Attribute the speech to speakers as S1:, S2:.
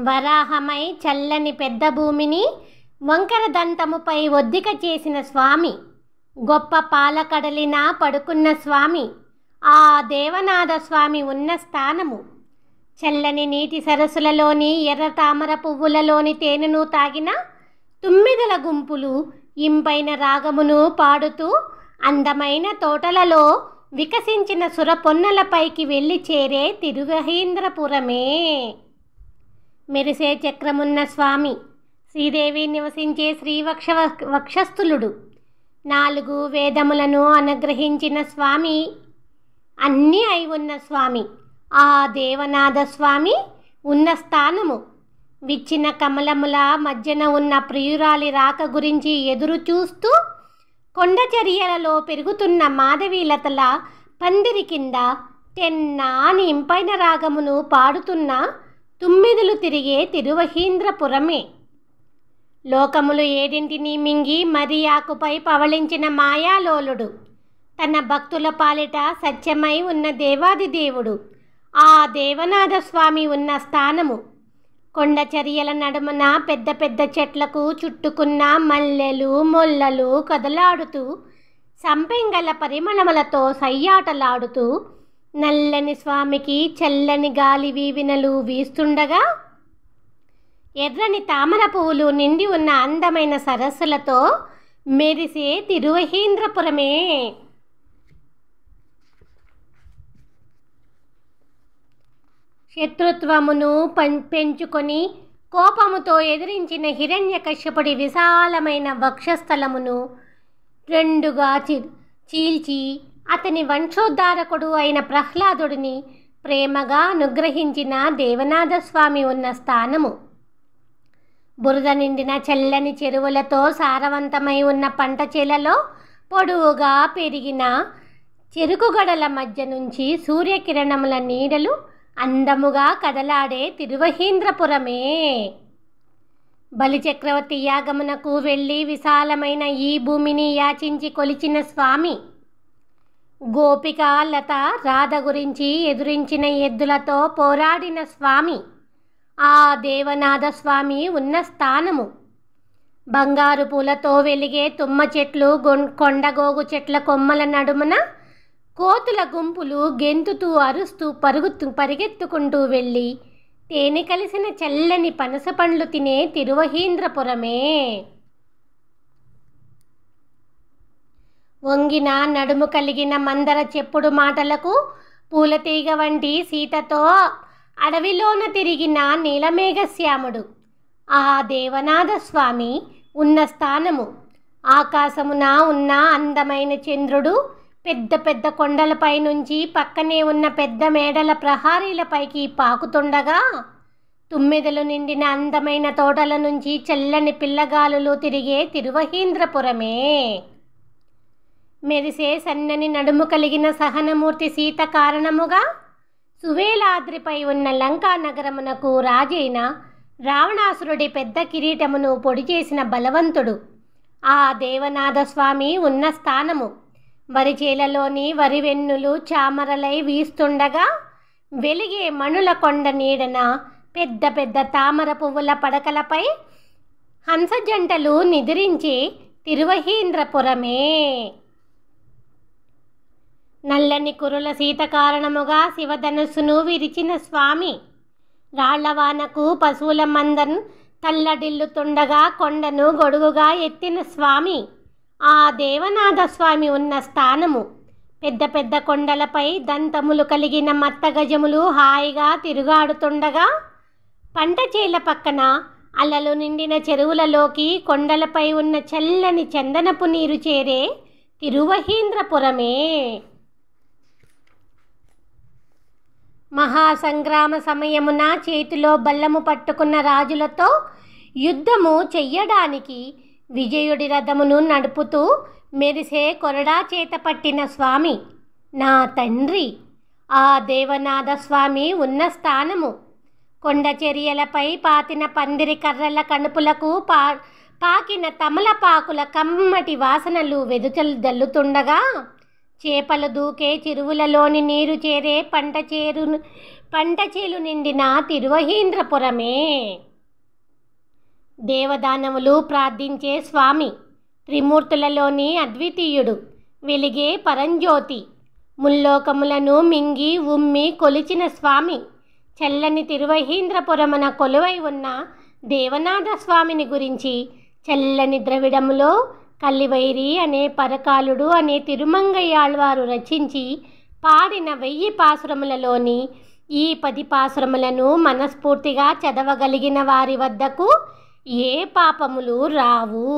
S1: వరాహమై చల్లని పెద్ద భూమిని వంకర దంతముపై ఒద్దిక చేసిన స్వామి, గొప్ప పాలకడలిన పడుకున్న స్వామి, ఆ దేవనాథ స్వామి ఉన్న స్థానము. చల్లని నీటి సరస్సులలోని ఎర్ర తామర పువ్వులలోని తేనెను తాగిన తుమ్మిదల గుంపులు ఇంపైన రాగమును పాడుతూ అందమైన తోటలలో వికసించిన సురపొన్నలపైకి వెళ్ళి చేరే తిరువహీంద్రపురమే. మెరిసే చక్రమున్న స్వామి, శ్రీదేవి నివసించే వక్షస్థులుడు, 4 వేదములను అనుగ్రహించిన స్వామి, అన్నీ అయి ఉన్న స్వామి, ఆ దేవనాథ స్వామి ఉన్న స్థానము. విచ్చిన కమలముల మధ్యన ఉన్న ప్రియురాలి రాక గురించి ఎదురు చూస్తూ కొండచర్యలలో పెరుగుతున్న మాధవీలతల పందిరి కింద తెన్నాని ఇంపైన రాగమును పాడుతున్న తుమ్మిదులు తిరిగే తిరువహీంద్రపురమే. లోకములు 7 మింగి మరి ఆకుపై పవళించిన మాయాలోలుడు, తన భక్తుల పాలిట సత్యమై ఉన్న దేవాది దేవుడు, ఆ దేవనాథ స్వామి ఉన్న స్థానము. కొండచర్యల నడుమన పెద్ద పెద్ద చెట్లకు చుట్టుకున్న మల్లెలు మొల్లలు కదలాడుతూ సంపెంగల పరిమళములతో సయ్యాటలాడుతూ నల్లని స్వామికి చల్లని గాలి వీవినలు వీస్తుండగా, ఎర్రని తామర పువ్వులు నిండి ఉన్న అందమైన సరస్సులతో మెరిసే తిరువహీంద్రపురమే. శత్రుత్వమును పెంచుకొని కోపముతో ఎదిరించిన హిరణ్యకశ్యపుడి విశాలమైన వక్షస్థలమును 2గా చీల్చి అతని వంశోద్ధారకుడు అయిన ప్రహ్లాదుడిని ప్రేమగా అనుగ్రహించిన దేవనాథ స్వామి ఉన్న స్థానము. బురద నిండిన చల్లని చెరువులతో సారవంతమై ఉన్న పంట చేలలో పొడవుగా పెరిగిన చెరుకుగడల మధ్య నుంచి సూర్యకిరణముల నీడలు అందముగా కదలాడే తిరువహీంద్రపురమే. బలిచక్రవర్తి యాగమునకు వెళ్ళి విశాలమైన ఈ భూమిని యాచించి కొలిచిన స్వామి, గోపిక లత రాధ గురించి ఎదురించిన ఎద్దులతో పోరాడిన స్వామి, ఆ దేవనాథ స్వామి ఉన్న స్థానము. బంగారు పూలతో వెలిగే తుమ్మ చెట్లు, కొండగోగు చెట్ల కొమ్మల నడుమున కోతుల గుంపులు గెంతుతూ అరుస్తూ పరిగెత్తుకుంటూ వెళ్ళి తేనె కలిసిన చల్లని పనస పండ్లు తినే తిరువహీంద్రపురమే. వంగిన నడుము కలిగిన మందర చెప్పుడు మాటలకు పూలతీగ వంటి సీతతో అడవిలోన తిరిగిన నీలమేఘశ్యాముడు, ఆ దేవనాథ స్వామి ఉన్న స్థానము. ఆకాశమున ఉన్న అందమైన చంద్రుడు పెద్ద పెద్ద కొండలపై నుంచి పక్కనే ఉన్న పెద్ద మేడల ప్రహారీలపైకి పాకుతుండగా, తుమ్మెదలు నిండిన అందమైన తోటల నుంచి చల్లని పిల్లగాలులు తిరిగే తిరువహీంద్రపురమే. మెరిసే సన్నని నడుము కలిగిన సహనమూర్తి సీత కారణముగా సువేలాద్రిపై ఉన్న లంకా నగరమునకు రాజైన రావణాసురుడి పెద్ద కిరీటమును పొడి చేసిన బలవంతుడు, ఆ దేవనాథ స్వామి ఉన్న స్థానము. వరిచేలలోని వరివెన్నులు చామరలై వీస్తుండగా వెలిగే మణుల కొండ నీడన పెద్ద పెద్ద తామర పువ్వుల పడకలపై హంస జంటలు నిద్రించే తిరువహీంద్రపురమే. నల్లని కురుల సీత కారణముగా శివధనుస్సును విరిచిన స్వామి, రాళ్లవానకు పశువుల మందను తల్లడిల్లుతుండగా కొండను గొడుగుగా ఎత్తిన స్వామి, ఆ దేవనాథ స్వామి ఉన్న స్థానము. పెద్ద పెద్ద కొండలపై దంతములు కలిగిన మత్తగజములు హాయిగా తిరుగాడుతుండగా, పంట చేల పక్కన అలలు నిండిన చెరువులలోకి కొండలపై ఉన్న చల్లని చందనపు నీరు చేరే తిరువహీంద్రపురమే. మహాసంగ్రామ సమయమున చేతిలో బల్లము పట్టుకున్న రాజులతో యుద్ధము చెయ్యడానికి విజయుడి రథమును నడుపుతూ మెరిసే కొరడా చేత పట్టిన స్వామి, నా తండ్రి, ఆ దేవనాథ స్వామి ఉన్న స్థానము. కొండచర్యలపై పాతిన పందిరి కర్రల కణుపులకు పాకిన తమలపాకుల కమ్మటి వాసనలు వెదుచలు దల్లుతుండగా, చేపలు దూకే చెరువులలోని నీరు చేరే పంట చేలు నిండిన తిరువహీంద్రపురమే. దేవదానవులు ప్రార్థించే స్వామి, త్రిమూర్తులలోని అద్వితీయుడు, వెలిగే పరంజ్యోతి, ముల్లోకములను మింగి ఉమ్మి కొలిచిన స్వామి, చల్లని తిరువహీంద్రపురమున కొలువై ఉన్న దేవనాథ స్వామిని గురించి చల్లని ద్రవిడములో కల్లివైరి అనే పరకాలుడు అనే తిరుమంగయ్యాళ్వారు రచించి పాడిన 1000 పాసురములలోని ఈ 10 పాసురములను మనస్ఫూర్తిగా చదవగలిగిన వారి వద్దకు ఏ పాపములు రావు.